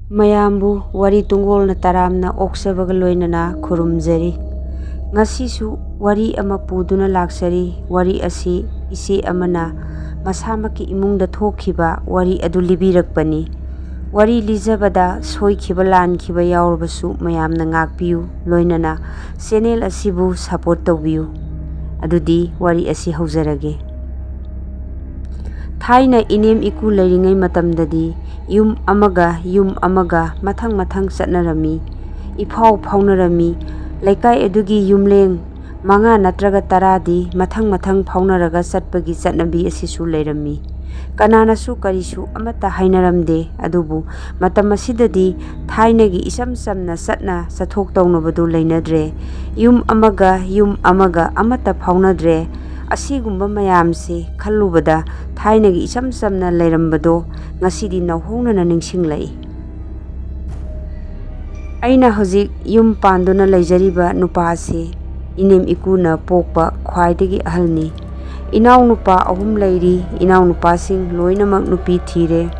ꯃꯌꯥꯝꯕꯨ ꯋꯥꯔꯤ ꯇꯨꯡꯒꯣꯜꯅ ꯇꯔꯥꯝꯅ ꯑꯣꯛꯆꯕꯒ ꯂꯣꯏꯅꯅ ꯈꯨꯔꯨꯝꯖꯔꯤ. ꯉꯁꯤꯁꯨ ꯋꯥꯔꯤ ꯑꯃ ꯄꯨꯗꯨꯅ ꯂꯥꯛꯆꯔꯤ. ꯋꯥꯔꯤ ꯑꯁꯤ ꯏꯆꯦ ꯑꯃꯅ ꯃꯁꯥꯃꯛꯀꯤ ꯏꯃꯨꯡꯗ ꯊꯣꯛꯈꯤꯕ ꯋꯥꯔꯤ ꯑꯗꯨ ಲಿಬಿರꯛꯄꯅꯤ. ꯋꯥꯔꯤ ಲಿಜꯕꯗ ꯁꯣꯏꯈꯤꯕ ꯂꯥꯟꯈꯤꯕ ꯌꯥꯎꯔꯕꯁꯨ ꯃꯌꯥꯝꯅ ꯉꯥꯛꯄꯤꯌꯨ, ꯂꯣꯏꯅꯅ ꯆꯦꯅꯦꯜ ꯑꯁꯤꯕꯨ ꯁꯄꯣꯔꯠ ꯇꯧꯕꯤꯌꯨ. ꯑꯗꯨꯗꯤ ꯋꯥꯔꯤ ꯑꯁꯤ ꯍꯧꯖꯔꯒꯦ. ꯊꯥꯏꯅ ꯏꯅꯦꯝ ꯏꯀꯨ ꯂꯩꯔꯤꯉꯩ ꯃꯇꯝꯗꯗꯤ ꯌꯨꯝ ꯑꯃꯒ ꯃꯊꯪ ꯆꯠꯅꯔꯝꯃꯤ, ꯏꯐꯥꯎ ꯐꯥꯎꯅꯔꯝꯃꯤ. ꯂꯩꯀꯥꯏ ꯑꯗꯨꯒꯤ ꯌꯨꯝꯂꯦꯡ 5 ꯅꯠꯇ꯭ꯔꯒ 10ꯗꯤ ꯃꯊꯪ ꯐꯥꯎꯅꯔꯒ ꯆꯠꯄꯒꯤ ꯆꯠꯅꯕꯤ ꯑꯁꯤꯁꯨ ꯂꯩꯔꯝꯃꯤ. ꯀꯅꯥꯅꯁꯨ ꯀꯔꯤꯁꯨ ꯑꯃꯠꯇ ꯍꯥꯏꯅꯔꯝꯗꯦ. ꯑꯗꯨꯕꯨ ꯃꯇꯝ ꯑꯁꯤꯗꯗꯤ ꯊꯥꯏꯅꯒꯤ ꯏꯆꯝ ꯆꯝꯅ ꯆꯠꯊꯣꯛ ꯇꯧꯅꯕꯗꯨ ꯂꯩꯅꯗ꯭ꯔꯦ. ꯌꯨꯝ ꯑꯃꯒ ꯑꯃꯠꯇ ꯐꯥꯎꯅꯗ꯭ꯔꯦ. ꯑꯁꯤꯒꯨꯝꯕ ꯃꯌꯥꯝꯁꯦ ꯈꯜꯂꯨꯕꯗ ꯊꯥꯏꯅꯒꯤ ꯏꯆꯝ ꯆꯝꯅ ꯂꯩꯔꯝꯕꯗꯣ ꯉꯁꯤꯗꯤ ꯅꯧꯍꯧꯅꯅ ꯅꯤꯡꯁꯤꯡꯂꯛꯏ. ꯑꯩꯅ ꯍꯧꯖꯤꯛ ꯌꯨꯝ ꯄꯥꯟꯗꯨꯅ ꯂꯩꯖꯔꯤꯕ ꯅꯨꯄꯥ ꯑꯁꯤ ꯏꯅꯦꯝ ꯏꯀꯨꯅ ꯄꯣꯛꯄ ꯈ꯭ꯋꯥꯏꯗꯒꯤ ꯑꯍꯜꯅꯤ. ꯏꯅꯥꯎꯅꯨꯄꯥ 3 ꯂꯩꯔꯤ. ꯏꯅꯥꯎꯅꯨꯄꯥꯁꯤꯡ ꯂꯣꯏꯅꯃꯛ ꯅꯨꯄꯤ ꯊꯤꯔꯦ.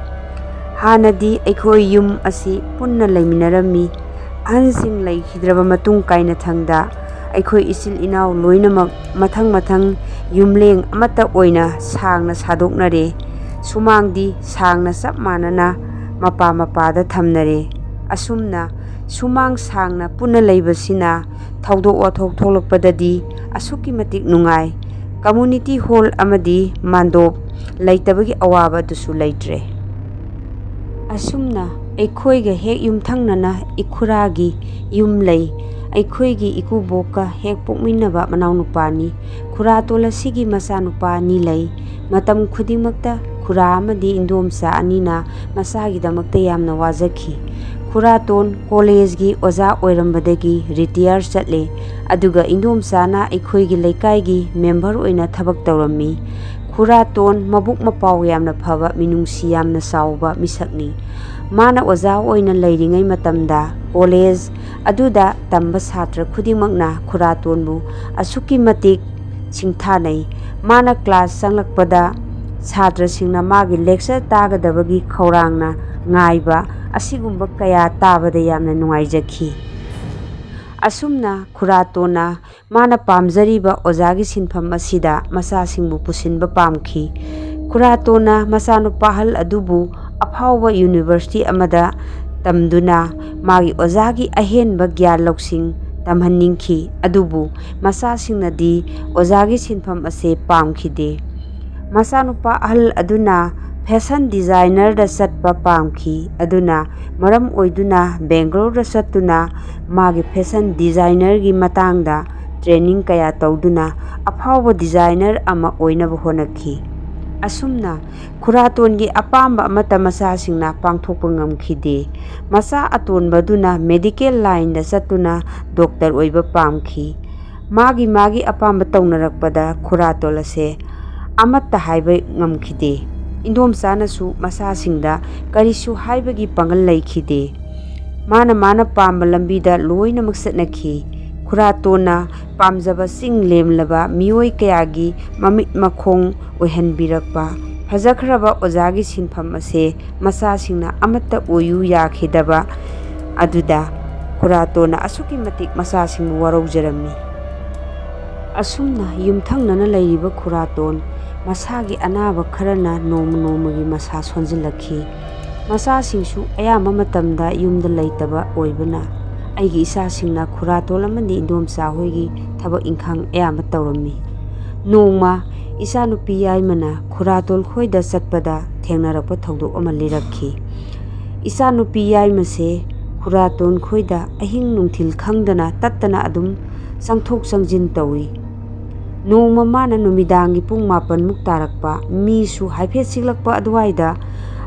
ꯍꯥꯟꯅꯗꯤ ꯑꯩꯈꯣꯏ ꯌꯨꯝ ꯑꯁꯤ ꯄꯨꯟꯅ ꯂꯩꯃꯤꯟꯅꯔꯝꯃꯤ. ꯑꯍꯟꯁꯤꯡ ꯂꯩꯈꯤꯗ꯭ꯔꯕ ꯃꯇꯨꯡ ꯀꯥꯏꯅꯊꯪꯗ ꯑꯩꯈꯣꯏ ꯏꯆꯤꯜ ꯏꯅꯥꯎ ꯂꯣꯏꯅꯃꯛ ꯃꯊꯪ ꯌꯨꯝꯂꯦꯡ ꯑꯃꯠꯇ ꯑꯣꯏꯅ ꯁꯥꯡꯅ ꯁꯥꯗꯣꯛꯅꯔꯦ. ꯁꯨꯃꯥꯡꯗꯤ ꯁꯥꯡꯅ ꯆꯞ ꯃꯥꯟꯅꯅ ꯃꯄꯥꯗ ꯊꯝꯅꯔꯦ. ꯑꯁꯨꯝꯅ ꯁꯨꯃꯥꯡ ꯁꯥꯡꯅ ꯄꯨꯟꯅ ꯂꯩꯕꯁꯤꯅ ꯊꯧꯗꯣꯛ ꯋꯥꯊꯣꯛ ꯊꯣꯛꯂꯛꯄꯗꯗꯤ ꯑꯁꯨꯛꯀꯤ ꯃꯇꯤꯛ ꯅꯨꯡꯉꯥꯏ. ꯀꯝꯃꯨꯅꯤꯇꯤ ꯍꯣꯜ ꯑꯃꯗꯤ ꯃꯥꯟꯗꯣꯞ ꯂꯩꯇꯕꯒꯤ ꯑꯋꯥꯕ ꯑꯗꯨꯁꯨ ꯂꯩꯇ꯭ꯔꯦ. ꯑꯁꯨꯝꯅ ꯑꯩꯈꯣꯏꯒ ꯍꯦꯛ ꯌꯨꯝꯊꯪꯅꯅ ꯏꯈꯨꯔꯥꯒꯤ ꯌꯨꯝ ꯂꯩ. ꯑꯩꯈꯣꯏꯒꯤ ꯏꯀꯨꯕꯣꯛꯀ ꯍꯦꯛ ꯄꯣꯛꯃꯤꯟꯅꯕ ꯃꯅꯥꯎꯅꯨꯄꯥꯅꯤ. ꯈꯨꯔꯥꯇꯣꯟ ꯑꯁꯤꯒꯤ ꯃꯆꯥꯅꯨꯄꯥ 2 ꯂꯩ. ꯃꯇꯝ ꯈꯨꯗꯤꯡꯃꯛꯇ ꯈꯨꯔꯥ ꯑꯃꯗꯤ ꯏꯟꯗꯣꯝꯆꯥ ꯑꯅꯤꯅ ꯃꯆꯥꯒꯤꯗꯃꯛꯇ ꯌꯥꯝꯅ ꯋꯥꯖꯈꯤ. ꯈꯨꯔꯥꯇꯣꯟ ꯀꯣꯂꯦꯖꯒꯤ ꯑꯣꯖꯥ ꯑꯣꯏꯔꯝꯕꯗꯒꯤ ꯔꯤꯇꯤꯌꯥꯔ ꯆꯠꯂꯦ. ꯑꯗꯨꯒ ꯏꯟꯗꯣꯝꯆꯥꯅ ꯑꯩꯈꯣꯏꯒꯤ ꯂꯩꯀꯥꯏꯒꯤ ꯃꯦꯝꯕꯔ ꯑꯣꯏꯅ ꯊꯕꯛ ꯇꯧꯔꯝꯃꯤ. ꯈꯨꯔꯥꯇꯣꯟ ꯃꯕꯨꯛ ꯃꯄꯥꯎ ꯌꯥꯝꯅ ꯐꯕ, ꯃꯤꯅꯨꯡꯁꯤ ꯌꯥꯝꯅ ꯆꯥꯎꯕ ꯃꯤꯁꯛꯅꯤ. ꯃꯥꯅ ꯑꯣꯖꯥ ꯑꯣꯏꯅ ꯂꯩꯔꯤꯉꯩ ꯃꯇꯝꯗ ꯀꯣꯂꯦꯖ ꯑꯗꯨꯗ ꯇꯝꯕ ꯁꯥꯇ꯭ꯔ ꯈꯨꯗꯤꯡꯃꯛꯅ ꯈꯨꯔꯥꯇꯣꯟꯕꯨ ꯑꯁꯨꯛꯀꯤ ꯃꯇꯤꯛ ꯁꯤꯡꯊꯥꯅꯩ. ꯃꯥꯅ ꯀ꯭ꯂꯥꯁ ꯆꯪꯂꯛꯄꯗ ꯁꯥꯇ꯭ꯔꯁꯤꯡꯅ ꯃꯥꯒꯤ ꯂꯦꯛꯆꯔ ꯇꯥꯒꯗꯕꯒꯤ ꯈꯧꯔꯥꯡꯅ ꯉꯥꯏꯕ, ꯑꯁꯤꯒꯨꯝꯕ ꯀꯌꯥ ꯇꯥꯕꯗ ꯌꯥꯝꯅ ꯅꯨꯡꯉꯥꯏꯖꯈꯤ. ꯑꯁꯨꯝꯅ ꯈꯨꯔꯥꯇꯣꯟꯅ ꯃꯥꯅ ꯄꯥꯝꯖꯔꯤꯕ ꯑꯣꯖꯥꯒꯤ ꯁꯤꯟꯐꯝ ꯑꯁꯤꯗ ꯃꯆꯥꯁꯤꯡꯕꯨ ꯄꯨꯁꯤꯟꯕ ꯄꯥꯝꯈꯤ. ꯈꯨꯔꯥꯇꯣꯟꯅ ꯃꯆꯥꯅꯨꯄꯥ ꯑꯍꯜ ꯑꯗꯨꯕꯨ ꯑꯐꯥꯎꯕ ꯌꯨꯅꯤꯚꯔꯁꯤꯇꯤ ꯑꯃꯗ ꯇꯝꯗꯨꯅ ꯃꯥꯒꯤ ꯑꯣꯖꯥꯒꯤ ꯑꯍꯦꯟꯕ ꯒ꯭ꯌꯥꯟ ꯂꯧꯁꯤꯡ ꯇꯝꯍꯟꯅꯤꯡꯈꯤ. ꯑꯗꯨꯕꯨ ꯃꯆꯥꯁꯤꯡꯅꯗꯤ ꯑꯣꯖꯥꯒꯤ ꯁꯤꯟꯐꯝ ꯑꯁꯦ ꯄꯥꯝꯈꯤꯗꯦ. ꯃꯆꯥꯅꯨꯄꯥ ꯑꯍꯜ ꯑꯗꯨꯅ ꯐꯦꯁꯟ ꯗꯤꯖꯥꯏꯅꯔꯗ ꯆꯠꯄ ꯄꯥꯝꯈꯤ. ꯑꯗꯨꯅ ꯃꯔꯝ ꯑꯣꯏꯗꯨꯅ ꯕꯦꯡꯒ꯭ꯂꯣꯔꯗ ꯆꯠꯇꯨꯅ ꯃꯥꯒꯤ ꯐꯦꯁꯟ ꯗꯤꯖꯥꯏꯅꯔꯒꯤ ꯃꯇꯥꯡꯗ ꯇ꯭ꯔꯦꯅꯤꯡ ꯀꯌꯥ ꯇꯧꯗꯨꯅ ꯑꯐꯥꯎꯕ ꯗꯤꯖꯥꯏꯅꯔ ꯑꯃ ꯑꯣꯏꯅꯕ ꯍꯣꯠꯅꯈꯤ. ꯑꯁꯨꯝꯅ ꯈꯨꯔꯥꯇꯣꯟꯒꯤ ꯑꯄꯥꯝꯕ ꯑꯃꯠꯇ ꯃꯆꯥꯁꯤꯡꯅ ꯄꯥꯡꯊꯣꯛꯄ ꯉꯝꯈꯤꯗꯦ. ꯃꯆꯥ ꯑꯇꯣꯟꯕꯗꯨꯅ ꯃꯦꯗꯤꯀꯦꯜ ꯂꯥꯏꯟꯗ ꯆꯠꯇꯨꯅ ꯗꯣꯛꯇꯔ ꯑꯣꯏꯕ ꯄꯥꯝꯈꯤ. ꯃꯥꯒꯤ ꯑꯄꯥꯝꯕ ꯇꯧꯅꯔꯛꯄꯗ ꯈꯨꯔꯥꯇꯣꯟ ꯑꯁꯦ ꯑꯃꯠꯇ ꯍꯥꯏꯕ ꯉꯝꯈꯤꯗꯦ. ꯏꯟꯗꯣꯝꯆꯥꯅꯁꯨ ꯃꯆꯥꯁꯤꯡꯗ ꯀꯔꯤꯁꯨ ꯍꯥꯏꯕꯒꯤ ꯄꯥꯡꯒꯜ ꯂꯩꯈꯤꯗꯦ. ꯃꯥꯅ ꯄꯥꯝꯕ ꯂꯝꯕꯤꯗ ꯂꯣꯏꯅꯃꯛ ꯆꯠꯅꯈꯤ. ꯈꯨꯔꯥꯇꯣꯟꯅ ꯄꯥꯝꯖꯕ ꯆꯤꯡ ꯂꯦꯝꯂꯕ ꯃꯤꯑꯣꯏ ꯀꯌꯥꯒꯤ ꯃꯃꯤꯠ ꯃꯈꯣꯡ ꯑꯣꯏꯍꯟꯕꯤꯔꯛꯄ ꯐꯖꯈ꯭ꯔꯕ ꯑꯣꯖꯥꯒꯤ ꯁꯤꯟꯐꯝ ꯑꯁꯦ ꯃꯆꯥꯁꯤꯡꯅ ꯑꯃꯠꯇ ꯑꯣꯏꯌꯨ ꯌꯥꯈꯤꯗꯕ ꯑꯗꯨꯗ ꯈꯨꯔꯥꯇꯣꯟꯅ ꯑꯁꯨꯛꯀꯤ ꯃꯇꯤꯛ ꯃꯆꯥꯁꯤꯡꯕꯨ ꯋꯥꯔꯧꯖꯔꯝꯃꯤ. ꯑꯁꯨꯝꯅ ꯌꯨꯝꯊꯪꯅꯅ ꯂꯩꯔꯤꯕ ꯈꯨꯔꯥꯇꯣꯟ ꯃꯁꯥꯒꯤ ꯑꯅꯥꯕ ꯈꯔꯅ ꯅꯣꯡꯃꯒꯤ ꯃꯁꯥ ꯁꯣꯟꯖꯤꯜꯂꯛꯈꯤ. ꯃꯆꯥꯁꯤꯡꯁꯨ ꯑꯌꯥꯝꯕ ꯃꯇꯝꯗ ꯌꯨꯝꯗ ꯂꯩꯇꯕ ꯑꯣꯏꯕꯅ ꯑꯩꯒꯤ ꯏꯆꯥꯁꯤꯡꯅ ꯈꯨꯔꯥꯇꯣꯟ ꯑꯃꯗꯤ ꯏꯟꯗꯣꯝꯆꯥ ꯍꯣꯏꯒꯤ ꯊꯕꯛ ꯏꯪꯈꯥꯡ ꯑꯌꯥꯝꯕ ꯇꯧꯔꯝꯃꯤ. ꯅꯣꯡꯃ ꯏꯆꯥꯅꯨꯄꯤ ꯌꯥꯏꯃꯅ ꯈꯨꯔꯥꯇꯣꯟ ꯈꯣꯏꯗ ꯆꯠꯄꯗ ꯊꯦꯡꯅꯔꯛꯄ ꯊꯧꯗꯣꯛ ꯑꯃ ꯂꯤꯔꯛꯈꯤ. ꯏꯆꯥꯅꯨꯄꯤ ꯌꯥꯏꯃꯁꯦ ꯈꯨꯔꯥꯇꯣꯟ ꯈꯣꯏꯗ ꯑꯍꯤꯡ ꯅꯨꯡꯊꯤꯜ ꯈꯪꯗꯅ ꯇꯠꯇꯅ ꯑꯗꯨꯝ ꯆꯪꯊꯣꯛ ꯆꯪꯁꯤꯟ ꯇꯧꯏ. ꯅꯣꯡꯃ ꯃꯥꯅ ꯅꯨꯃꯤꯗꯥꯡꯒꯤ ꯄꯨꯡ 9 ꯇꯥꯔꯛꯄ, ꯃꯤꯁꯨ ꯍꯥꯏꯐꯦꯠ ꯆꯤꯛꯂꯛꯄ ꯑꯗꯨꯋꯥꯏꯗ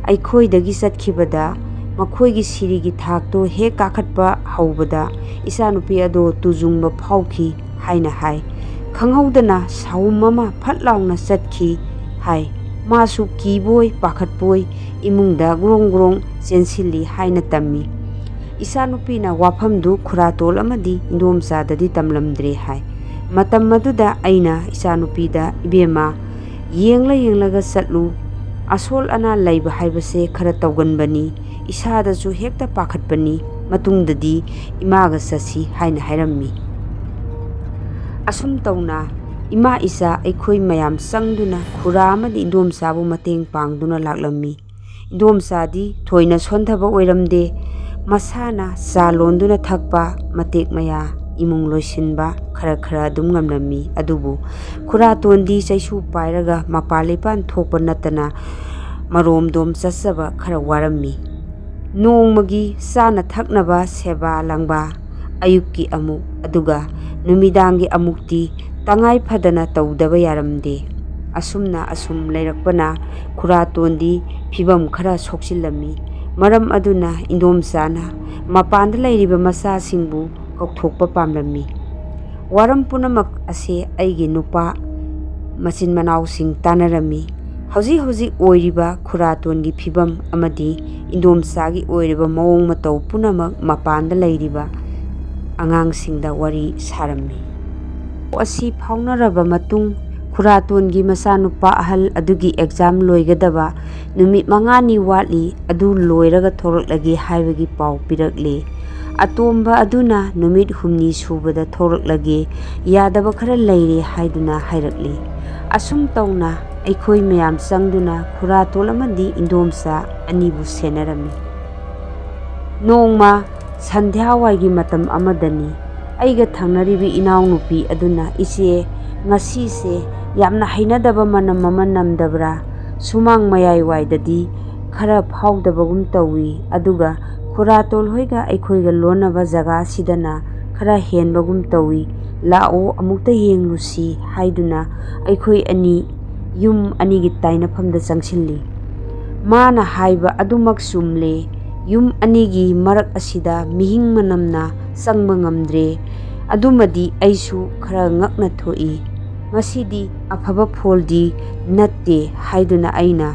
ꯑꯩꯈꯣꯏꯗꯒꯤ ꯆꯠꯈꯤꯕꯗ ꯃꯈꯣꯏꯒꯤ ꯁꯤꯔꯤꯒꯤ ꯊꯥꯛꯇꯣ ꯍꯦꯛ ꯀꯥꯈꯠꯄ ꯍꯧꯕꯗ ꯏꯆꯥꯅꯨꯄꯤ ꯑꯗꯣ ꯇꯨꯖꯨꯡꯕ ꯐꯥꯎꯈꯤ ꯍꯥꯏꯅ ꯍꯥꯏ. ꯈꯪꯍꯧꯗꯅ ꯁꯥꯎꯝ ꯑꯃ ꯐꯠ ꯂꯥꯎꯅ ꯆꯠꯈꯤ ꯍꯥꯏ. ꯃꯥꯁꯨ ꯀꯤꯕꯣꯏ ꯄꯥꯈꯠꯄꯣꯏ ꯏꯃꯨꯡꯗ ꯒ꯭ꯔꯣꯡ ꯆꯦꯟꯁꯤꯜꯂꯤ ꯍꯥꯏꯅ ꯇꯝꯃꯤ. ꯏꯆꯥꯅꯨꯄꯤꯅ ꯋꯥꯐꯝꯗꯨ ꯈꯨꯔꯥꯇꯣꯟ ꯑꯃꯗꯤ ꯏꯟꯗꯣꯝꯆꯥꯗꯗꯤ ꯇꯝꯂꯝꯗ꯭ꯔꯦ ꯍꯥꯏ. ꯃꯇꯝ ꯑꯗꯨꯗ ꯑꯩꯅ ꯏꯆꯥꯅꯨꯄꯤꯗ, "ꯏꯕꯦꯝꯃ, ꯌꯦꯡꯂꯒ ꯆꯠꯂꯨ. ꯑꯁꯣꯜ ꯑꯅꯥ ꯂꯩꯕ ꯍꯥꯏꯕꯁꯦ ꯈꯔ ꯇꯧꯒꯟꯕꯅꯤ. ꯏꯁꯥꯗꯁꯨ ꯍꯦꯛꯇ ꯄꯥꯈꯠꯄꯅꯤ, ꯃꯇꯨꯡꯗꯗꯤ ꯏꯃꯥꯒ ꯆꯠꯁꯤ ꯍꯥꯏꯅ ꯍꯥꯏꯔꯝꯃꯤ꯫ ꯑꯁꯨꯝ ꯇꯧꯅ ꯏꯃꯥ ꯏꯆꯥ ꯑꯩꯈꯣꯏ ꯃꯌꯥꯝ ꯆꯪꯗꯨꯅ ꯈꯨꯔꯥ ꯑꯃꯗꯤ ꯏꯟꯗꯣꯝꯆꯥꯕꯨ ꯃꯇꯦꯡ ꯄꯥꯡꯗꯨꯅ ꯂꯥꯛꯂꯝꯃꯤ꯫ ꯏꯟꯗꯣꯝꯆꯥꯗꯤ ꯊꯣꯏꯅ ꯁꯣꯟꯊꯕ ꯑꯣꯏꯔꯝꯗꯦ, ꯃꯁꯥꯅ ꯆꯥ ꯂꯣꯟꯗꯨꯅ ꯊꯛꯄ, ꯃꯇꯦꯛ ꯃꯌꯥ ꯏꯃꯨꯡ ꯂꯣꯏꯁꯤꯟꯕ ꯈꯔ ꯑꯗꯨꯝ ꯉꯝꯂꯝꯃꯤ꯫ ꯑꯗꯨꯕꯨ ꯈꯨꯔꯥꯇꯣꯟꯗꯤ ꯆꯩꯁꯨ ꯄꯥꯏꯔꯒ ꯃꯄꯥꯟ ꯂꯩꯄꯥꯟ ꯊꯣꯛꯄ ꯅꯠꯇꯅ ꯃꯔꯣꯝꯗꯣꯝ ꯆꯠꯆꯕ ꯈꯔ ꯋꯥꯔꯝꯃꯤ꯫ ꯅꯣꯡꯃꯒꯤ ꯆꯥꯅ ꯊꯛꯅꯕ ꯁꯦꯕꯥ ꯂꯥꯡꯕ ꯑꯌꯨꯛꯀꯤ ꯑꯃꯨꯛ ꯑꯗꯨꯒ ꯅꯨꯃꯤꯗꯥꯡꯒꯤ ꯑꯃꯨꯛꯇꯤ ꯇꯉꯥꯏ ꯐꯗꯅ ꯇꯧꯗꯕ ꯌꯥꯔꯝꯗꯦ꯫ ꯑꯁꯨꯝꯅ ꯑꯁꯨꯝ ꯂꯩꯔꯛꯄꯅ ꯈꯨꯔꯥꯇꯣꯟꯗꯤ ꯐꯤꯚꯝ ꯈꯔ ꯁꯣꯛꯆꯤꯜꯂꯝꯃꯤ꯫ ꯃꯔꯝ ꯑꯗꯨꯅ ꯏꯟꯗꯣꯝꯆꯥꯅ ꯃꯄꯥꯟꯗ ꯂꯩꯔꯤꯕ ꯃꯆꯥꯁꯤꯡꯕꯨ ꯀꯧꯊꯣꯛꯄ ꯄꯥꯝꯂꯝꯃꯤ꯫ ꯋꯥꯔꯝ ꯄꯨꯝꯅꯃꯛ ꯑꯁꯦ ꯑꯩꯒꯤ ꯅꯨꯄꯥ ꯃꯆꯤꯟ ꯃꯅꯥꯎꯁꯤꯡ ꯇꯥꯟꯅꯔꯝꯃꯤ꯫ ꯍꯧꯖꯤꯛ ꯑꯣꯏꯔꯤꯕ ꯈꯨꯔꯥꯇꯣꯟꯒꯤ ꯐꯤꯚꯝ ꯑꯃꯗꯤ ꯏꯟꯗꯣꯝꯆꯥꯒꯤ ꯑꯣꯏꯔꯤꯕ ꯃꯑꯣꯡ ꯃꯇꯧ ꯄꯨꯝꯅꯃꯛ ꯃꯄꯥꯟꯗ ꯂꯩꯔꯤꯕ ꯑꯉꯥꯡꯁꯤꯡꯗ ꯋꯥꯔꯤ ꯁꯥꯔꯝꯃꯤ꯫ ꯄꯥꯎ ꯑꯁꯤ ꯐꯥꯎꯅꯔꯕ ꯃꯇꯨꯡ ꯈꯨꯔꯥꯇꯣꯟꯒꯤ ꯃꯆꯥꯅꯨꯄꯥ ꯑꯍꯜ ꯑꯗꯨꯒꯤ ꯑꯦꯛꯖꯥꯝ ꯂꯣꯏꯒꯗꯕ ꯅꯨꯃꯤꯠ 5ꯅꯤ ꯋꯥꯠꯂꯤ, ꯑꯗꯨ ꯂꯣꯏꯔꯒ ꯊꯣꯛꯂꯛꯂꯒꯦ ꯍꯥꯏꯕꯒꯤ ꯄꯥꯎ ꯄꯤꯔꯛꯂꯦ꯫ ꯑꯇꯣꯝꯕ ꯑꯗꯨꯅ ꯅꯨꯃꯤꯠ 6ꯅꯤ ꯁꯨꯕꯗ ꯊꯣꯛꯂꯛꯂꯒꯦ, ꯌꯥꯗꯕ ꯈꯔ ꯂꯩꯔꯦ ꯍꯥꯏꯗꯨꯅ ꯍꯥꯏꯔꯛꯂꯦ꯫ ꯑꯁꯨꯝ ꯇꯧꯅ ꯑꯩꯈꯣꯏ ꯃꯌꯥꯝ ꯆꯪꯗꯨꯅ ꯈꯨꯔꯥꯇꯣꯟ ꯑꯃꯗꯤ ꯏꯟꯗꯣꯝꯆꯥ ꯑꯅꯤꯕꯨ ꯁꯦꯟꯅꯔꯝꯃꯤ꯫ ꯅꯣꯡꯃ ꯁꯟꯙ꯭ꯌꯥꯋꯥꯏꯒꯤ ꯃꯇꯝ ꯑꯃꯗꯅꯤ ꯑꯩꯒ ꯊꯪꯅꯔꯤꯕ ꯏꯅꯥꯎꯅꯨꯄꯤ ꯑꯗꯨꯅ, "ꯏꯆꯦ, ꯉꯁꯤꯁꯦ ꯌꯥꯝꯅ ꯍꯩꯅꯗꯕ ꯃꯅꯝ ꯑꯃ ꯅꯝꯗꯕ꯭ꯔꯥ? ꯁꯨꯃꯥꯡ ꯃꯌꯥꯏꯋꯥꯏꯗꯗꯤ ꯈꯔ ꯐꯥꯎꯗꯕꯒꯨꯝ ꯇꯧꯏ, ꯑꯗꯨꯒ ꯈꯨꯔꯥꯇꯣꯟ ꯍꯣꯏꯒ ꯑꯩꯈꯣꯏꯒ ꯂꯣꯟꯅꯕ ꯖꯒꯥꯁꯤꯗꯅ ꯈꯔ ꯍꯦꯟꯕꯒꯨꯝ ꯇꯧꯏ, ꯂꯥꯛꯑꯣ ꯑꯃꯨꯛꯇ ꯌꯦꯡꯂꯨꯁꯤ" ꯍꯥꯏꯗꯨꯅ ꯑꯩꯈꯣই ꯑꯅꯤ ꯌꯨꯝ ꯑꯅꯤꯒꯤ ꯇꯥꯏꯅꯐꯝꯗ ꯆꯪꯁꯤꯜꯂꯤ꯫ ꯃꯥꯅ ꯍꯥꯏꯕ ꯑꯗꯨꯃꯛ ꯆꯨꯝꯂꯦ꯫ ꯌꯨꯝ ꯑꯅꯤꯒꯤ ꯃꯔꯛ ꯑꯁꯤꯗ ꯃꯤꯍꯤꯡ ꯃꯅꯝꯅ ꯆꯪꯕ ꯉꯝꯗ꯭ꯔꯦ꯫ ꯑꯗꯨꯃꯗꯤ ꯑꯩꯁꯨ ꯈꯔ ꯉꯛꯅ ꯊꯣꯛꯏ꯫ ꯃꯁꯤꯗꯤ ꯑꯐꯕ ꯐꯣꯜꯗꯤ ꯅꯠꯇꯦ ꯍꯥꯏꯗꯨꯅ ꯑꯩꯅ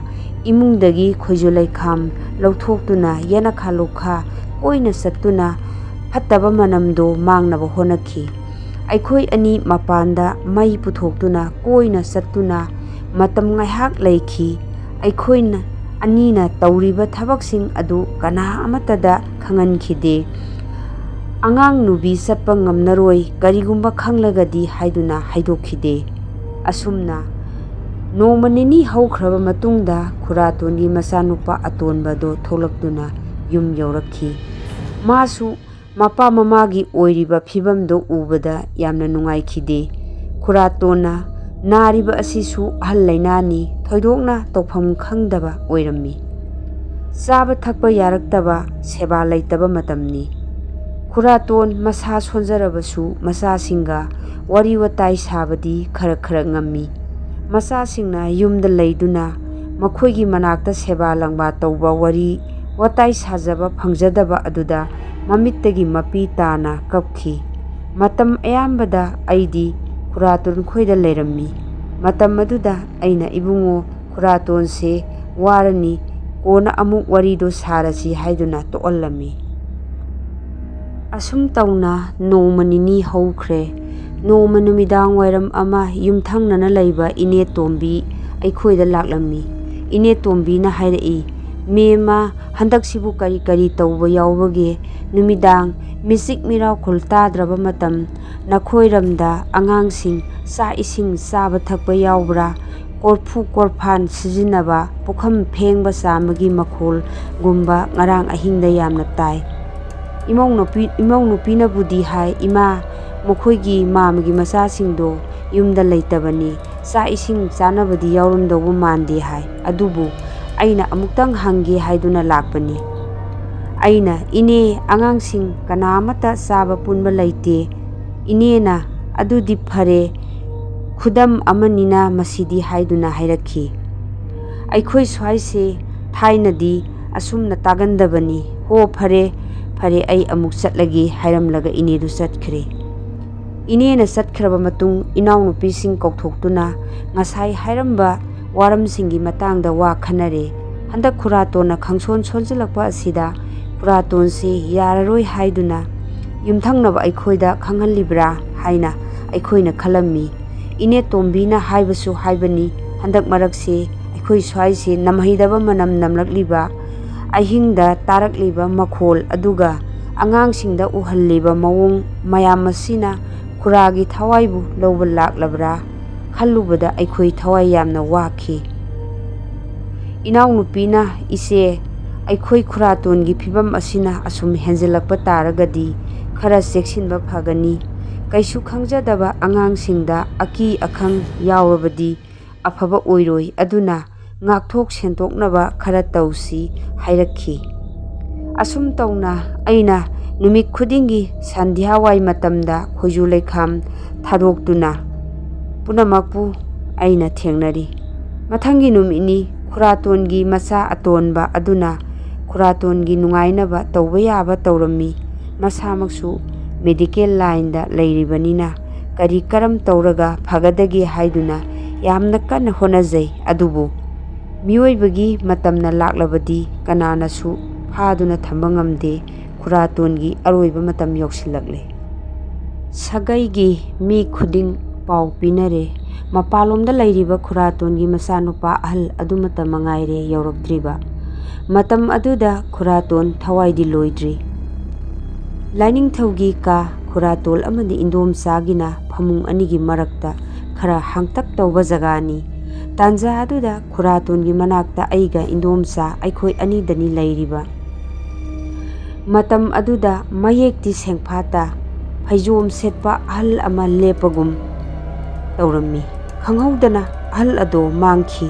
ꯏꯃꯨꯡꯗꯒꯤ ꯈꯣꯏꯖꯨ ꯂꯩꯈꯥꯝ ꯂꯧꯊꯣꯛꯇꯨꯅ ꯌꯦꯅꯈꯥ ꯂꯣꯈꯥ ꯀꯣꯏꯅ ꯆꯠꯇꯨꯅ ꯐꯠꯇꯕ ꯃꯅꯝꯗꯣ ꯃꯥꯡꯅꯕ ꯍꯣꯠꯅꯈꯤ꯫ ꯑꯩꯈꯣꯏ ꯑꯅꯤ ꯃꯄꯥꯟꯗ ꯃꯩ ꯄꯨꯊꯣꯛꯇꯨꯅ ꯀꯣꯏꯅ ꯆꯠꯇꯨꯅ ꯃꯇꯝ ꯉꯥꯏꯍꯥꯛ ꯂꯩꯈꯤ꯫ ꯑꯩꯈꯣꯏ ꯑꯅꯤꯅ ꯇꯧꯔꯤꯕ ꯊꯕꯛꯁꯤꯡ ꯑꯗꯨ ꯀꯅꯥ ꯑꯃꯠꯇꯗ ꯈꯪꯍꯟꯈꯤꯗꯦ꯫ "ꯑꯉꯥꯡ ꯅꯨꯕꯤ ꯆꯠꯄ ꯉꯝꯅꯔꯣꯏ, ꯀꯔꯤꯒꯨꯝꯕ ꯈꯪꯂꯒꯗꯤ" ꯍꯥꯏꯗꯨꯅ ꯍꯥꯏꯗꯣꯛꯈꯤꯗꯦ꯫ ꯑꯁꯨꯝꯅ ꯅꯣꯡꯃ ꯅꯤꯅꯤ ꯍꯧꯈ꯭ꯔꯕ ꯃꯇꯨꯡꯗ ꯈꯨꯔꯥꯇꯣꯟꯒꯤ ꯃꯆꯥꯅꯨꯄꯥ ꯑꯇꯣꯟꯕꯗꯣ ꯊꯣꯛꯂꯛꯇꯨꯅ ꯌꯨꯝ ꯌꯧꯔꯛꯈꯤ꯫ ꯃꯥꯁꯨ ꯃꯄꯥ ꯃꯃꯥꯒꯤ ꯑꯣꯏꯔꯤꯕ ꯐꯤꯚꯝꯗꯣ ꯎꯕꯗ ꯌꯥꯝꯅ ꯅꯨꯡꯉꯥꯏꯈꯤꯗꯦ꯫ ꯈꯨꯔꯥꯇꯣꯟꯅ ꯅꯥꯔꯤꯕ ꯑꯁꯤꯁꯨ ꯑꯍꯜ ꯂꯩꯅꯥꯅꯤ, ꯊꯣꯏꯗꯣꯛꯅ ꯇꯧꯐꯝ ꯈꯪꯗꯕ ꯑꯣꯏꯔꯝꯃꯤ꯫ ꯆꯥꯕ ꯊꯛꯄ ꯌꯥꯔꯛꯇꯕ, ꯁꯦꯕꯥ ꯂꯩꯇꯕ ꯃꯇꯝꯅꯤ꯫ ꯈꯨꯔꯥꯇꯣꯟ ꯃꯁꯥ ꯁꯣꯟꯖꯔꯕꯁꯨ ꯃꯆꯥꯁꯤꯡꯒ ꯋꯥꯔꯤ ꯋꯥꯇꯥꯏ ꯁꯥꯕꯗꯤ ꯈꯔ ꯉꯝꯃꯤ꯫ ꯃꯆꯥꯁꯤꯡꯅ ꯌꯨꯝꯗ ꯂꯩꯗꯨꯅ ꯃꯈꯣꯏꯒꯤ ꯃꯅꯥꯛꯇ ꯁꯦꯕꯥ ꯂꯥꯡꯕ ꯇꯧꯕ, ꯋꯥꯔꯤ ꯋꯥꯇꯥꯏ ꯁꯥꯖꯕ ꯐꯪꯖꯗꯕ ꯑꯗꯨꯗ ꯃꯃꯤꯠꯇꯒꯤ ꯃꯄꯤ ꯇꯥꯅ ꯀꯞꯈꯤ꯫ ꯃꯇꯝ ꯑꯌꯥꯝꯕꯗ ꯑꯩꯗꯤ ꯈꯨꯔꯥꯇꯣꯟ ꯈꯣꯏꯗ ꯂꯩꯔꯝꯃꯤ꯫ ꯃꯇꯝ ꯑꯗꯨꯗ ꯑꯩꯅ "ꯏꯕꯨꯡꯉꯣ, ꯈꯨꯔꯥꯇꯣꯟꯁꯦ ꯋꯥꯔꯅꯤ, ꯀꯣꯟꯅ ꯑꯃꯨꯛ ꯋꯥꯔꯤꯗꯣ ꯁꯥꯔꯁꯤ" ꯍꯥꯏꯗꯨꯅ ꯇꯣꯛꯍꯜꯂꯝꯃꯤ꯫ ꯑꯁꯨꯝ ꯇꯧꯅ ꯅꯣꯡꯃ ꯅꯤꯅꯤ ꯍꯧꯈ꯭ꯔꯦ꯫ ꯅꯣꯡꯃ ꯅꯨꯃꯤꯗꯥꯡ ꯋꯥꯏꯔꯝ ꯑꯃ ꯌꯨꯝꯊꯪꯅꯅ ꯂꯩꯕ ꯏꯅꯦ ꯇꯣꯝꯕꯤ ꯑꯩꯈꯣꯏꯗ ꯂꯥꯛꯂꯝꯃꯤ꯫ ꯏꯅꯦ ꯇꯣꯝꯕꯤꯅ ꯍꯥꯏꯔꯛꯏ, "ꯃꯦꯝꯃ, ꯍꯟꯗꯛꯁꯤꯕꯨ ꯀꯔꯤ ꯇꯧꯕ ꯌꯥꯎꯕꯒꯦ? ꯅꯨꯃꯤꯗꯥꯡ ꯃꯤꯆꯤꯛ ꯃꯤꯔꯥꯎꯈꯣꯜ ꯇꯥꯗ꯭ꯔꯕ ꯃꯇꯝ ꯅꯈꯣꯏꯔꯝꯗ ꯑꯉꯥꯡꯁꯤꯡ ꯆꯥꯛ ꯏꯁꯤꯡ ꯆꯥꯕ ꯊꯛꯄ ꯌꯥꯎꯕ꯭ꯔꯥ? ꯀꯣꯔꯐꯨ ꯀꯣꯔꯐꯥꯟ ꯁꯤꯖꯤꯟꯅꯕ, ꯄꯨꯈꯝ ꯐꯦꯡꯕ ꯆꯥꯝꯕꯒꯤ ꯃꯈꯣꯜꯒꯨꯝꯕ ꯉꯔꯥꯡ ꯑꯍꯤꯡꯗ ꯌꯥꯝꯅ ꯇꯥꯏ"꯫ ꯏꯃꯧꯅꯨꯄꯤꯅꯕꯨꯗꯤ ꯍꯥꯏ, "ꯏꯃꯥ, ꯃꯈꯣꯏꯒꯤ ꯃꯥꯝꯃꯒꯤ ꯃꯆꯥꯁꯤꯡꯗꯣ ꯌꯨꯝꯗ ꯂꯩꯇꯕꯅꯤ, ꯆꯥꯛ ꯏꯁꯤꯡ ꯆꯥꯅꯕꯗꯤ ꯌꯥꯎꯔꯝꯗꯧꯕ ꯃꯥꯟꯗꯦ" ꯍꯥꯏ꯫ ꯑꯗꯨꯕꯨ ꯑꯩꯅ ꯑꯃꯨꯛꯇꯪ ꯍꯪꯒꯦ ꯍꯥꯏꯗꯨꯅ ꯂꯥꯛꯄꯅꯤ꯫ ꯑꯩꯅ, "ꯏꯅꯦ, ꯑꯉꯥꯡꯁꯤꯡ ꯀꯅꯥ ꯑꯃꯠꯇ ꯆꯥꯕ ꯄꯨꯟꯕ ꯂꯩꯇꯦ"꯫ ꯏꯅꯦꯅ, "ꯑꯗꯨꯗꯤ ꯐꯔꯦ, ꯈꯨꯗꯝ ꯑꯃꯅꯤꯅ ꯃꯁꯤꯗꯤ" ꯍꯥꯏꯗꯨꯅ ꯍꯥꯏꯔꯛꯈꯤ꯫ "ꯑꯩꯈꯣꯏ ꯁ꯭ꯋꯥꯏꯁꯦ ꯊꯥꯏꯅꯗꯤ ꯑꯁꯨꯝꯅ ꯇꯥꯒꯟꯗꯕꯅꯤ"꯫ "ꯍꯣ, ꯐꯔꯦ ꯑꯩ ꯑꯃꯨꯛ ꯆꯠꯂꯒꯦ" ꯍꯥꯏꯔꯝꯂꯒ ꯏꯅꯦꯗꯨ ꯆꯠꯈ꯭ꯔꯦ꯫ ꯏꯅꯦꯅ ꯆꯠꯈ꯭ꯔꯕ ꯃꯇꯨꯡ ꯏꯅꯥꯎꯅꯨꯄꯤꯁꯤꯡ ꯀꯧꯊꯣꯛꯇꯨꯅ ꯉꯁꯥꯏ ꯍꯥꯏꯔꯝꯕ ꯋꯥꯔꯝꯁꯤꯡꯒꯤ ꯃꯇꯥꯡꯗ ꯋꯥ ꯈꯟꯅꯔꯦ꯫ ꯍꯟꯗꯛ ꯈꯨꯔꯥꯇꯣꯟꯅ ꯈꯪꯁꯣꯟ ꯁꯣꯟꯖꯤꯜꯂꯛꯄ ꯑꯁꯤꯗ ꯈꯨꯔꯥꯇꯣꯟꯁꯦ ꯌꯥꯔꯔꯣꯏ ꯍꯥꯏꯗꯨꯅ ꯌꯨꯝꯊꯪꯅꯕ ꯑꯩꯈꯣꯏꯗ ꯈꯪꯍꯜꯂꯤꯕ꯭ꯔꯥ ꯍꯥꯏꯅ ꯑꯩꯈꯣꯏꯅ ꯈꯜꯂꯝꯃꯤ꯫ ꯏꯅꯦ ꯇꯣꯝꯕꯤꯅ ꯍꯥꯏꯕꯁꯨ ꯍꯥꯏꯕꯅꯤ, ꯍꯟꯗꯛ ꯃꯔꯛꯁꯦ ꯑꯩꯈꯣꯏ ꯁ꯭ꯋꯥꯏꯁꯦ ꯅꯝꯍꯩꯗꯕ ꯃꯅꯝ ꯅꯝꯂꯛꯂꯤꯕ ꯑꯍꯤꯡꯗ ꯇꯥꯔꯛꯂꯤꯕ ꯃꯈꯣꯜ ꯑꯗꯨꯒ ꯑꯉꯥꯡꯁꯤꯡꯗ ꯎꯍꯜꯂꯤꯕ ꯃꯑꯣꯡ ꯃꯌꯥꯝ ꯑꯁꯤꯅ ꯈꯨꯔꯥꯒꯤ ꯊꯋꯥꯏꯕꯨ ꯂꯧꯕ ꯂꯥꯛꯂꯕ꯭ꯔꯥ ꯈꯜꯂꯨꯕꯗ ꯑꯩꯈꯣꯏ ꯊꯋꯥꯏ ꯌꯥꯝꯅ ꯋꯥꯈꯤ꯫ ꯏꯅꯥꯎꯅꯨꯄꯤꯅ "ꯏꯆꯦ, ꯑꯩꯈꯣꯏ ꯈꯨꯔꯥꯇꯣꯟꯒꯤ ꯐꯤꯕꯝ ꯑꯁꯤꯅ ꯑꯁꯨꯝ ꯍꯦꯟꯖꯤꯜꯂꯛꯄ ꯇꯥꯔꯒꯗꯤ ꯈꯔ ꯆꯦꯛꯁꯤꯟꯕ ꯐꯒꯅꯤ꯫ ꯀꯩꯁꯨ ꯈꯪꯖꯗꯕ ꯑꯉꯥꯡꯁꯤꯡꯗ ꯑꯀꯤ ꯑꯈꯪ ꯌꯥꯎꯔꯕꯗꯤ ꯑꯐꯕ ꯑꯣꯏꯔꯣꯏ, ꯑꯗꯨꯅ ꯉꯥꯛꯊꯣꯛ ꯁꯦꯟꯗꯣꯛꯅꯕ ꯈꯔ ꯇꯧꯁꯤ" ꯍꯥꯏꯔꯛꯈꯤ꯫ ꯑꯁꯨꯝ ꯇꯧꯅ ꯑꯩꯅ ꯅꯨꯃꯤꯠ ꯈꯨꯗꯤꯡꯒꯤ ꯁꯟꯙ꯭ꯌꯥꯋꯥꯏ ꯃꯇꯝꯗ ꯈꯣꯏꯖꯨ ꯂꯩꯈꯥꯝ ꯊꯥꯗꯣꯛꯇꯨꯅ ꯄꯨꯝꯅꯃꯛꯄꯨ ꯑꯩꯅ ꯊꯦꯡꯅꯔꯤ꯫ ꯃꯊꯪꯒꯤ ꯅꯨꯃꯤꯠꯅꯤ ꯈꯨꯔꯥꯇꯣꯟꯒꯤ ꯃꯆꯥ ꯑꯇꯣꯟꯕ ꯑꯗꯨꯅ ꯈꯨꯔꯥꯇꯣꯟꯒꯤ ꯅꯨꯡꯉꯥꯏꯅꯕ ꯇꯧꯕ ꯌꯥꯕ ꯇꯧꯔꯝꯃꯤ꯫ ꯃꯁꯥꯃꯛꯁꯨ ꯃꯦꯗꯤꯀꯦꯜ ꯂꯥꯏꯟꯗ ꯂꯩꯔꯤꯕꯅꯤꯅ ꯀꯔꯤ ꯀꯔꯝ ꯇꯧꯔꯒ ꯐꯒꯗꯒꯦ ꯍꯥꯏꯗꯨꯅ ꯌꯥꯝꯅ ꯀꯟꯅ ꯍꯣꯠꯅꯖꯩ꯫ ꯑꯗꯨꯕꯨ ꯃꯤꯑꯣꯏꯕꯒꯤ ꯃꯇꯝꯅ ꯂꯥꯛꯂꯕꯗꯤ ꯀꯅꯥꯅꯁꯨ ꯐꯥꯗꯨꯅ ꯊꯝꯕ ꯉꯝꯗꯦ꯫ ꯈꯨꯔꯥꯇꯣꯟꯒꯤ ꯑꯔꯣꯏꯕ ꯃꯇꯝ ꯌꯧꯁꯤꯜꯂꯛꯂꯦ꯫ ꯁꯥꯒꯩꯒꯤ ꯃꯤ ꯈꯨꯗꯤꯡ ꯄꯥꯎ ꯄꯤꯅꯔꯦ꯫ ꯃꯄꯥꯟꯂꯣꯝꯗ ꯂꯩꯔꯤꯕ ꯈꯨꯔꯥꯇꯣꯟꯒꯤ ꯃꯆꯥꯅꯨꯄꯥ ꯑꯍꯜ ꯑꯗꯨꯃꯠꯇ ꯃꯉꯥꯏꯔꯦ ꯌꯧꯔꯛꯇ꯭ꯔꯤꯕ꯫ ꯃꯇꯝ ꯑꯗꯨꯗ ꯈꯨꯔꯥꯇꯣꯟ ꯊꯋꯥꯏꯗꯤ ꯂꯣꯏꯗ꯭ꯔꯤ꯫ ꯂꯥꯏꯅꯤꯡꯊꯧꯒꯤ ꯀꯥ ꯈꯨꯔꯥꯇꯣꯜ ꯑꯃꯗꯤ ꯏꯟꯗꯣꯝꯆꯥꯒꯤꯅ ꯐꯃꯨꯡ ꯑꯅꯤꯒꯤ ꯃꯔꯛꯇ ꯈꯔ ꯍꯥꯡꯇꯛ ꯇꯧꯕ ꯖꯒꯥꯅꯤ꯫ ꯇꯥꯟꯖꯥ ꯑꯗꯨꯗ ꯈꯨꯔꯥꯇꯣꯟꯒꯤ ꯃꯅꯥꯛꯇ ꯑꯩꯒ ꯏꯟꯗꯣꯝꯆꯥ ꯑꯩꯈꯣꯏ ꯑꯅꯤꯗꯅꯤ ꯂꯩꯔꯤꯕ꯫ ꯃꯇꯝ ꯑꯗꯨꯗ ꯃꯌꯦꯛꯇꯤ ꯁꯦꯡꯐꯥꯠꯇ ꯐꯩꯖꯣꯝ ꯁꯦꯠꯄ ꯑꯍꯜ ꯑꯃ ꯂꯦꯞꯄꯒꯨꯝ ꯇꯧꯔꯝꯃꯤ꯫ ꯈꯪꯍꯧꯗꯅ ꯑꯍꯜ ꯑꯗꯣ ꯃꯥꯡꯈꯤ꯫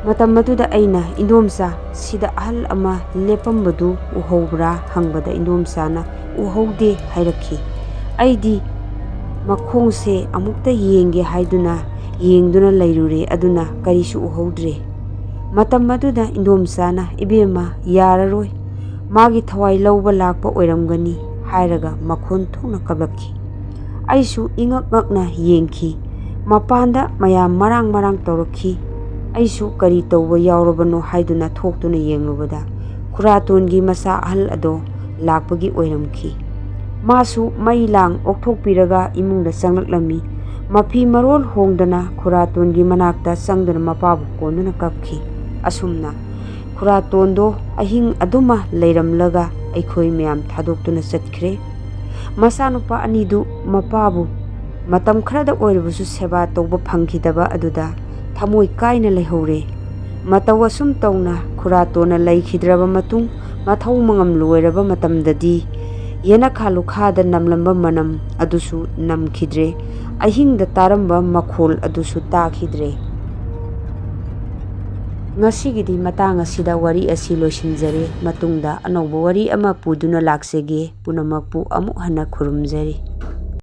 ꯃꯇꯝ ꯑꯗꯨꯗ ꯑꯩꯅ "ꯏꯟꯗꯣꯝꯆꯥ, ꯁꯤꯗ ꯑꯍꯜ ꯑꯃ ꯂꯦꯞꯄꯝꯕꯗꯨ ꯎꯍꯧꯕ꯭ꯔꯥ?" ꯍꯪꯕꯗ ꯏꯟꯗꯣꯝꯆꯥꯅ "ꯎꯍꯧꯗꯦ" ꯍꯥꯏꯔꯛꯈꯤ꯫ ꯑꯩꯗꯤ ꯃꯈꯣꯡꯁꯦ ꯑꯃꯨꯛꯇ ꯌꯦꯡꯒꯦ ꯍꯥꯏꯗꯨꯅ ꯌꯦꯡꯗꯨꯅ ꯂꯩꯔꯨꯔꯦ, ꯑꯗꯨꯅ ꯀꯔꯤꯁꯨ ꯎꯍꯧꯗ꯭ꯔꯦ꯫ ꯃꯇꯝ ꯑꯗꯨꯗ ꯏꯟꯗꯣꯝꯆꯥꯅ "ꯏꯕꯦꯝꯃ, ꯌꯥꯔꯔꯣꯏ, ꯃꯥꯒꯤ ꯊꯋꯥꯏ ꯂꯧꯕ ꯂꯥꯛꯄ ꯑꯣꯏꯔꯝꯒꯅꯤ" ꯍꯥꯏꯔꯒ ꯃꯈꯣꯟ ꯊꯣꯛꯅ ꯀꯞꯂꯛꯈꯤ꯫ ꯑꯩꯁꯨ ꯏꯉꯛ ꯉꯛꯅ ꯌꯦꯡꯈꯤ꯫ ꯃꯄꯥꯟꯗ ꯃꯌꯥꯝ ꯃꯔꯥꯡ ꯃꯔꯥꯡ ꯇꯧꯔꯛꯈꯤ꯫ ꯑꯩꯁꯨ ꯀꯔꯤ ꯇꯧꯕ ꯌꯥꯎꯔꯕꯅꯣ ꯍꯥꯏꯗꯨꯅ ꯊꯣꯛꯇꯨꯅ ꯌꯦꯡꯂꯨꯕꯗ ꯈꯨꯔꯥꯇꯣꯟꯒꯤ ꯃꯆꯥ ꯑꯍꯜ ꯑꯗꯣ ꯂꯥꯛꯄꯒꯤ ꯑꯣꯏꯔꯝꯈꯤ꯫ ꯃꯥꯁꯨ ꯃꯩ ꯂꯥꯡ ꯑꯣꯛꯊꯣꯛꯄꯤꯔꯒ ꯏꯃꯨꯡꯗ ꯆꯪꯂꯛꯂꯝꯃꯤ꯫ ꯃꯐꯤ ꯃꯔꯣꯜ ꯍꯣꯡꯗꯅ ꯈꯨꯔꯥꯇꯣꯟꯒꯤ ꯃꯅꯥꯛꯇ ꯆꯪꯗꯨꯅ ꯃꯄꯥꯕꯨ ꯀꯣꯟꯗꯨꯅ ꯀꯞꯈꯤ꯫ ꯑꯁꯨꯝꯅ ꯈꯨꯔꯥꯇꯣꯟꯗꯣ ꯑꯍꯤꯡ ꯑꯗꯨꯃ ꯂꯩꯔꯝꯂꯒ ꯑꯩꯈꯣꯏ ꯃꯌꯥꯝ ꯊꯥꯗꯣꯛꯇꯨꯅ ꯆꯠꯈ꯭ꯔꯦ꯫ ꯃꯆꯥꯅꯨꯄꯥ ꯑꯅꯤꯗꯨ ꯃꯄꯥꯕꯨ ꯃꯇꯝ ꯈꯔꯗ ꯑꯣꯏꯔꯕꯁꯨ ꯁꯦꯕꯥ ꯇꯧꯕ ꯐꯪꯈꯤꯗꯕ ꯑꯗꯨꯗ ꯊꯃꯣꯏ ꯀꯥꯏꯅ ꯂꯩꯍꯧꯔꯦ꯫ ꯃꯇꯧ ꯑꯁꯨꯝ ꯇꯧꯅ ꯈꯨꯔꯥꯇꯣꯟꯅ ꯂꯩꯈꯤꯗ꯭ꯔꯕ ꯃꯇꯨꯡ ꯃꯊꯧ ꯃꯉꯝ ꯂꯣꯏꯔꯕ ꯃꯇꯝꯗꯗꯤ ꯌꯦꯅꯈꯥ ꯂꯨꯈꯥꯗ ꯅꯝꯂꯝꯕ ꯃꯅꯝ ꯑꯗꯨꯁꯨ ꯅꯝꯈꯤꯗ꯭ꯔꯦ꯫ ꯑꯍꯤꯡꯗ ꯇꯥꯔꯝꯕ ꯃꯈꯣꯜ ꯑꯗꯨꯁꯨ ꯇꯥꯈꯤꯗ꯭ꯔꯦ꯫ ꯉꯁꯤꯒꯤꯗꯤ ꯃꯇꯥꯡ ꯑꯁꯤꯗ ꯋꯥꯔꯤ ꯑꯁꯤ ꯂꯣꯏꯁꯤꯟꯖꯔꯦ꯫ ꯃꯇꯨꯡꯗ ꯑꯅꯧꯕ ꯋꯥꯔꯤ ꯑꯃ ꯄꯨꯗꯨꯅ ꯂꯥꯛꯆꯒꯦ꯫ ꯄꯨꯝꯅꯃꯛꯄꯨ ꯑꯃꯨꯛ ꯍꯟꯅ ꯈꯨꯔꯨꯝꯖꯔꯤ꯫